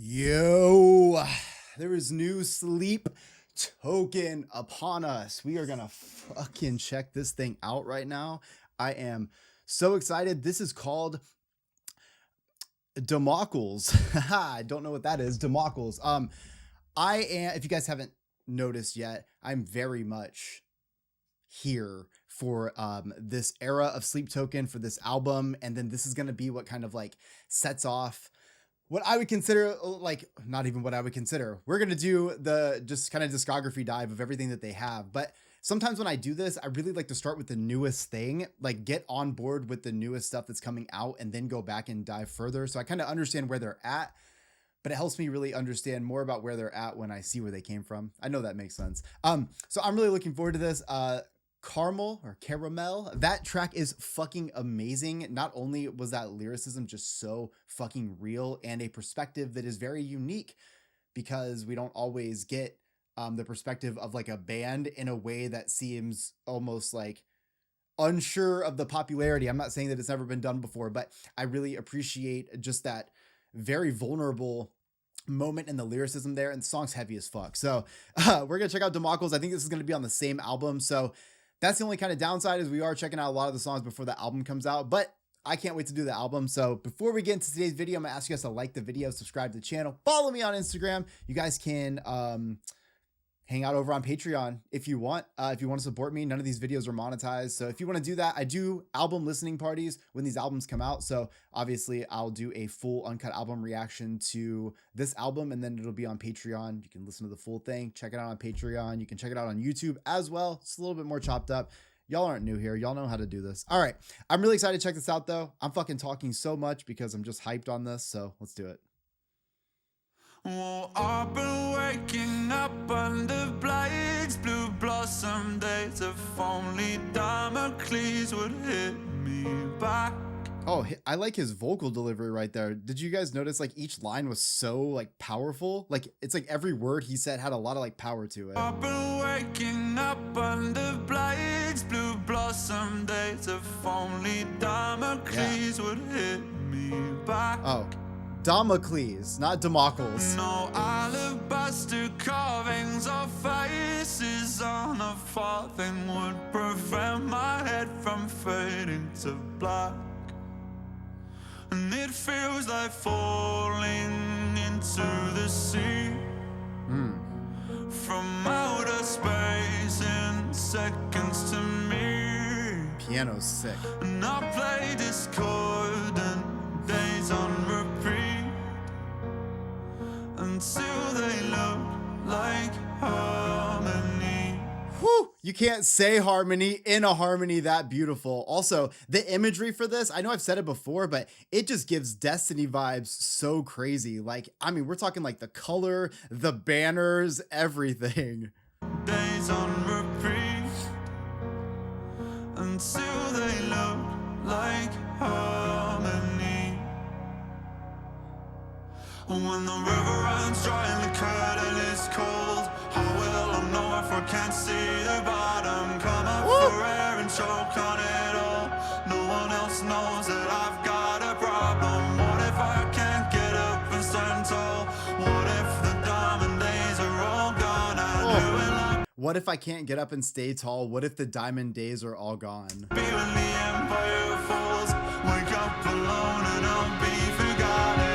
Yo, there is new sleep token upon us. We are gonna fucking check this thing out right now. I am so excited. This is called Damocles. I don't know what that is. Damocles. I am, if you guys haven't noticed yet, I'm very much here for this era of sleep token for this album, and then this is gonna be what kind of like sets off what I would consider, like, not even what I would consider. We're going to do the just kind of discography dive of everything that they have. But sometimes when I do this, I really like to start with the newest thing, like get on board with the newest stuff that's coming out and then go back and dive further. So I kind of understand where they're at, but it helps me really understand more about where they're at when I see where they came from. I know that makes sense. So I'm really looking forward to this. Caramel, that track is fucking amazing. Not only was that lyricism just so fucking real and a perspective that is very unique, because we don't always get the perspective of like a band in a way that seems almost like unsure of the popularity. I'm not saying that it's never been done before, but I really appreciate just that very vulnerable moment in the lyricism there, and the song's heavy as fuck. So we're gonna check out Damocles. I think this is gonna be on the same album, so that's the only kind of downside, is we are checking out a lot of the songs before the album comes out, but I can't wait to do the album. So before we get into today's video, I'm gonna ask you guys to like the video, subscribe to the channel, follow me on Instagram. You guys can hang out over on Patreon if you want to support me. None of these videos are monetized, so if you want to do that, I do album listening parties when these albums come out. So obviously I'll do a full uncut album reaction to this album, and then it'll be on Patreon. You can listen to the full thing, check it out on Patreon. You can check it out on YouTube as well. It's a little bit more chopped up. Y'all aren't new here. Y'all know how to do this. All right, I'm really excited to check this out though. I'm fucking talking so much because I'm just hyped on this, so let's do it. Well, I've been waking up under blades, blue blossom days. If only Damocles would hit me back. Oh, I like his vocal delivery right there. Did you guys notice like each line was so like powerful? Like it's like every word he said had a lot of like power to it. I've been waking up under blades, blue blossom days. If only Damocles would hit me back. Oh. Damocles, not Damocles. No alabaster carvings or faces on a farthing would prevent my head from fading to black. And it feels like falling into the sea from outer space in seconds to me. Piano's sick. And I play discordant days on repeat until they look like harmony. Whew, you can't say harmony in a harmony that beautiful. Also, the imagery for this, I know I've said it before, but it just gives Destiny vibes so crazy. Like, I mean, we're talking like the color, the banners, everything. Days on repeat until they look like harmony. When the river runs dry and the curtain is cold, how will I know if I can't see the bottom? Come up for air and choke on it all. No one else knows that I've got a problem. What if I can't get up and stand tall? What if the diamond days are all gone? What if I can't get up and stay tall? What if the diamond days are all gone? Be when the empire falls, wake up alone and I'll be forgotten.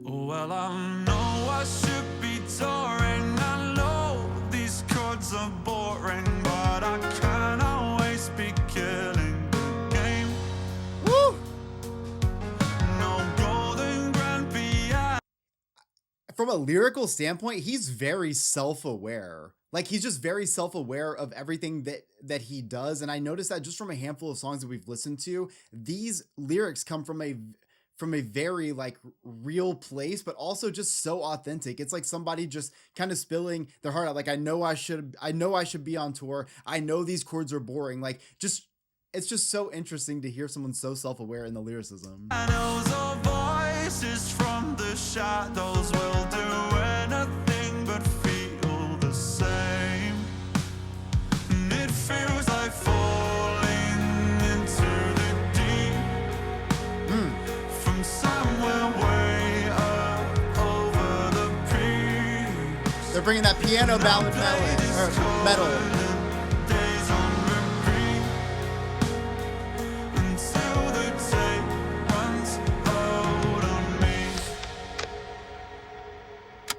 Well, I know I should be touring. I know these chords are boring, but I can't always be killing the game. Woo! No golden grand piano. From a lyrical standpoint, he's very self-aware. Like, he's just very self-aware of everything that he does. And I noticed that just from a handful of songs that we've listened to, these lyrics come from a very like real place, but also just so authentic. It's like somebody just kind of spilling their heart out. Like, I know I should be on tour. I know these chords are boring. Like, it's just so interesting to hear someone so self-aware in the lyricism. I know the voices from the shadows will do anything but feel the same. bringing that piano ballad metal. Days on repeat until the day runs out on me.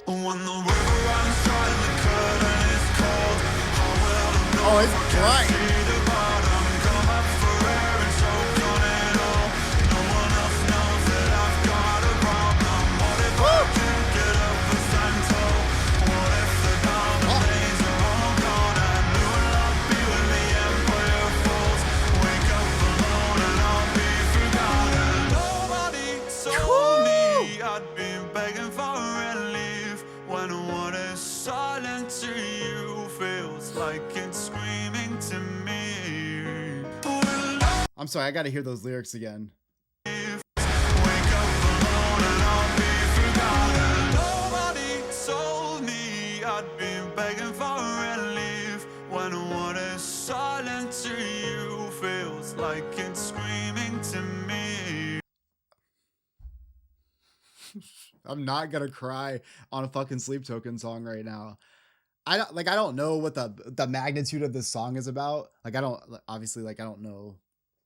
When the river runs dry and the curtain is cold, how will I know Oh, if it's I can't dry. see the bottom? Come up for air and choke on it all. No one else knows that I've got a problem. What if I can't get up and stand tall? What if the diamond days are all gone? I knew I'd be when the empire falls. Wake up alone and I'll be forgotten. Nobody told me I'd be begging for relief when what is silent to you feels like it's screaming to me. I'm sorry, I gotta hear those lyrics again. Wake up alone and I'll be forgotten. Nobody told me I'd be begging for relief when what is silent to you feels like it's screaming to me. I'm not gonna cry on a fucking Sleep Token song right now. I don't know what the magnitude of this song is about. Like I don't obviously like I don't know.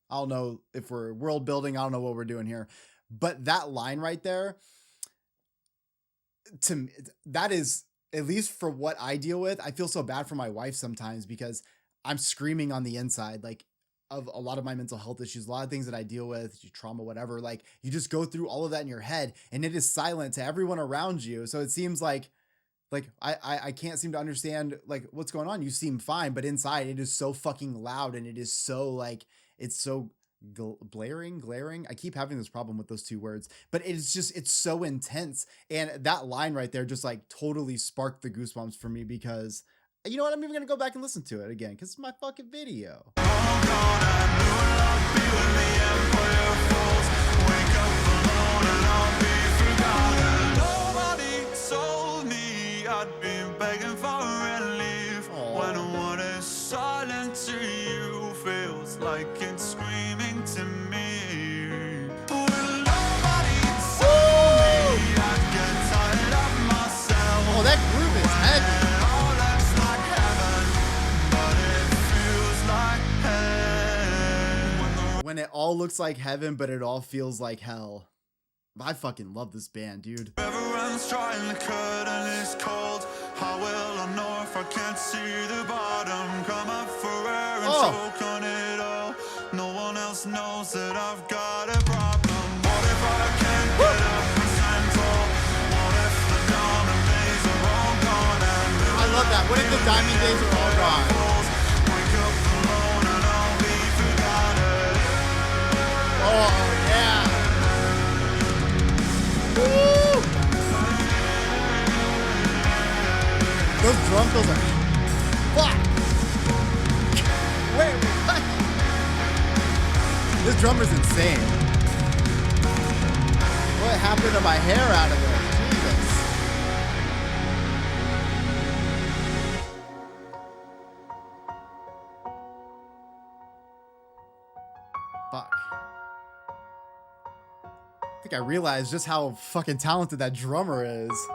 I don't know if we're world building. I don't know what we're doing here. But that line right there, to me, that is at least for what I deal with. I feel so bad for my wife sometimes because I'm screaming on the inside, like of a lot of my mental health issues, a lot of things that I deal with, trauma, whatever. Like you just go through all of that in your head, and it is silent to everyone around you. So it seems like I can't seem to understand like what's going on. You seem fine, but inside it is so fucking loud, and it is so like it's so glaring. I keep having this problem with those two words, but it's so intense. And that line right there just like totally sparked the goosebumps for me because you know what? I'm even gonna go back and listen to it again because it's my fucking video. I'd be begging for relief when what is silent to you feels like it's screaming to me. When nobody told me I'd get tired of myself. Oh, that groove is heavy. All that's like heaven, but it feels like hell. When it all looks like heaven, but it all feels like hell. I fucking love this band, dude. Everyone's trying, the curtain is cold. How will I know if I can't see the bottom? Come up for air and choke on it all. No one else knows that I've got a problem. What if I can't get up and stand tall? What if the diamond days are all gone? I love that. What if the diamond days are all gone? Wake up alone and I'll be forgotten. Oh yeah. Those drum fills are fuck. Wait, what? This drummer's insane. What happened to my hair out of it? Jesus. Fuck. I think I realized just how fucking talented that drummer is.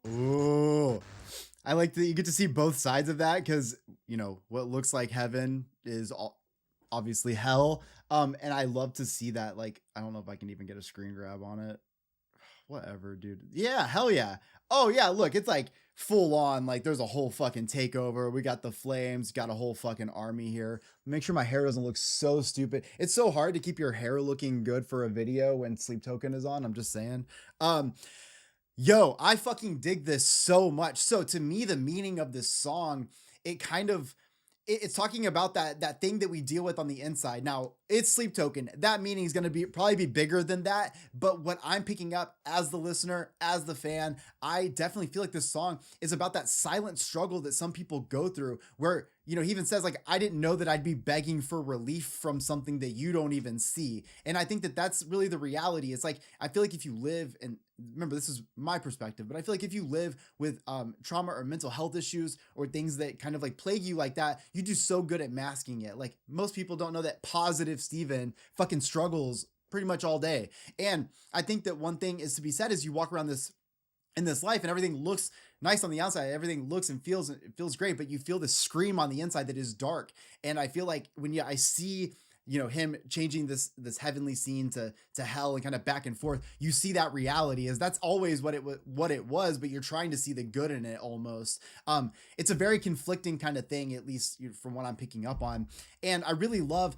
Ooh. I like that you get to see both sides of that because, you know, what looks like heaven is obviously hell. And I love to see that. Like, I don't know if I can even get a screen grab on it. Whatever, dude. Yeah, hell yeah. Oh yeah, look, it's like full on, like there's a whole fucking takeover. We got the flames, got a whole fucking army here. Make sure my hair doesn't look so stupid. It's so hard to keep your hair looking good for a video when Sleep Token is on. I'm just saying. Yo, I fucking dig this so much. So to me, the meaning of this song, it kind of it's talking about that thing that we deal with on the inside. Now, it's Sleep Token. That meaning is going to probably be bigger than that. But what I'm picking up as the listener, as the fan, I definitely feel like this song is about that silent struggle that some people go through where, you know, he even says like, I didn't know that I'd be begging for relief from something that you don't even see. And I think that that's really the reality. It's like, I feel like if you live and remember, this is my perspective, but I feel like if you live with trauma or mental health issues or things that kind of like plague you like that, you do so good at masking it. Like most people don't know that positive Steven fucking struggles pretty much all day. And I think that one thing is to be said is you walk around this in this life and everything looks nice on the outside, everything looks and feels great, but you feel this scream on the inside that is dark. And I feel like when I see him changing this heavenly scene to hell and kind of back and forth, you see that reality is that's always what it was, but you're trying to see the good in it almost. It's a very conflicting kind of thing, at least from what I'm picking up on. And I really love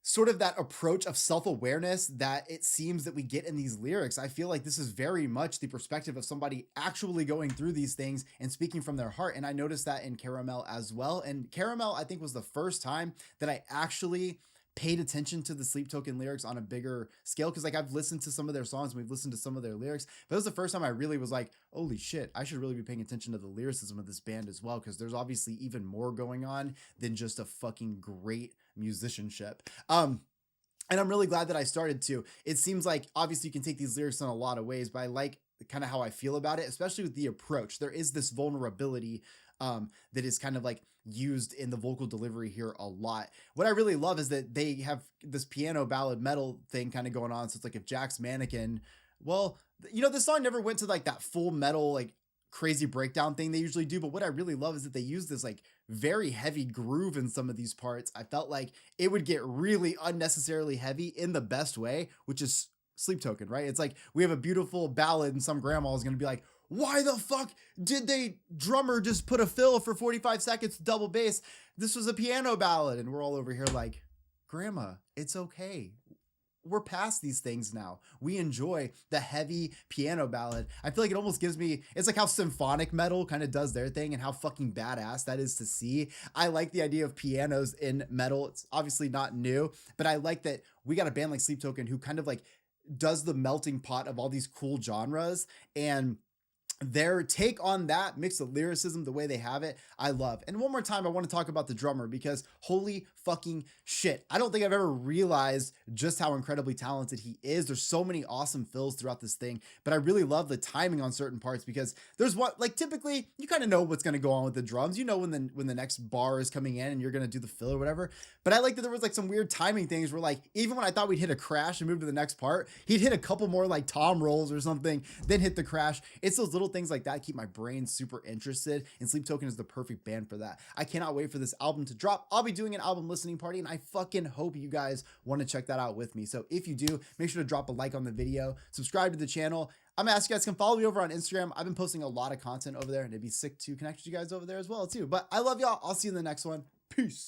sort of that approach of self-awareness that it seems that we get in these lyrics. I feel like this is very much the perspective of somebody actually going through these things and speaking from their heart. And I noticed that in Caramel as well. And Caramel, I think, was the first time that I actually paid attention to the Sleep Token lyrics on a bigger scale. Cause like I've listened to some of their songs, we've listened to some of their lyrics, but it was the first time I really was like, holy shit, I should really be paying attention to the lyricism of this band as well. Cause there's obviously even more going on than just a fucking great musicianship. And I'm really glad that I started to. It seems like obviously you can take these lyrics in a lot of ways, but I like kind of how I feel about it, especially with the approach. There is this vulnerability that is kind of like used in the vocal delivery here a lot. What I really love is that they have this piano ballad metal thing kind of going on. So it's like if Jack's Mannequin, well, this song never went to like that full metal, like crazy breakdown thing they usually do. But what I really love is that they use this like very heavy groove in some of these parts. I felt like it would get really unnecessarily heavy in the best way, which is Sleep Token, right? It's like we have a beautiful ballad and some grandma is going to be like, why the fuck did they drummer just put a fill for 45 seconds double bass? This was a piano ballad. And we're all over here like, grandma, it's okay. We're past these things now. We enjoy the heavy piano ballad. I feel like it almost gives me, it's like how symphonic metal kind of does their thing and how fucking badass that is to see. I like the idea of pianos in metal. It's obviously not new, but I like that we got a band like Sleep Token who kind of like does the melting pot of all these cool genres, and their take on that mix of lyricism, the way they have it, I love. And one more time, I want to talk about the drummer because holy fucking shit. I don't think I've ever realized just how incredibly talented he is. There's so many awesome fills throughout this thing, but I really love the timing on certain parts because there's what, like typically you kind of know what's going to go on with the drums. You know when the next bar is coming in and you're going to do the fill or whatever. But I like that there was like some weird timing things where like, even when I thought we'd hit a crash and move to the next part, he'd hit a couple more like tom rolls or something, then hit the crash. It's those little things like that keep my brain super interested, and Sleep Token is the perfect band for that. I cannot wait for this album to drop. I'll be doing an album listening party, and I fucking hope you guys want to check that out with me. So if you do, make sure to drop a like on the video, subscribe to the channel. I'm gonna ask you guys can follow me over on Instagram. I've been posting a lot of content over there, and it'd be sick to connect with you guys over there as well too. But I love y'all. I'll see you in the next one. Peace.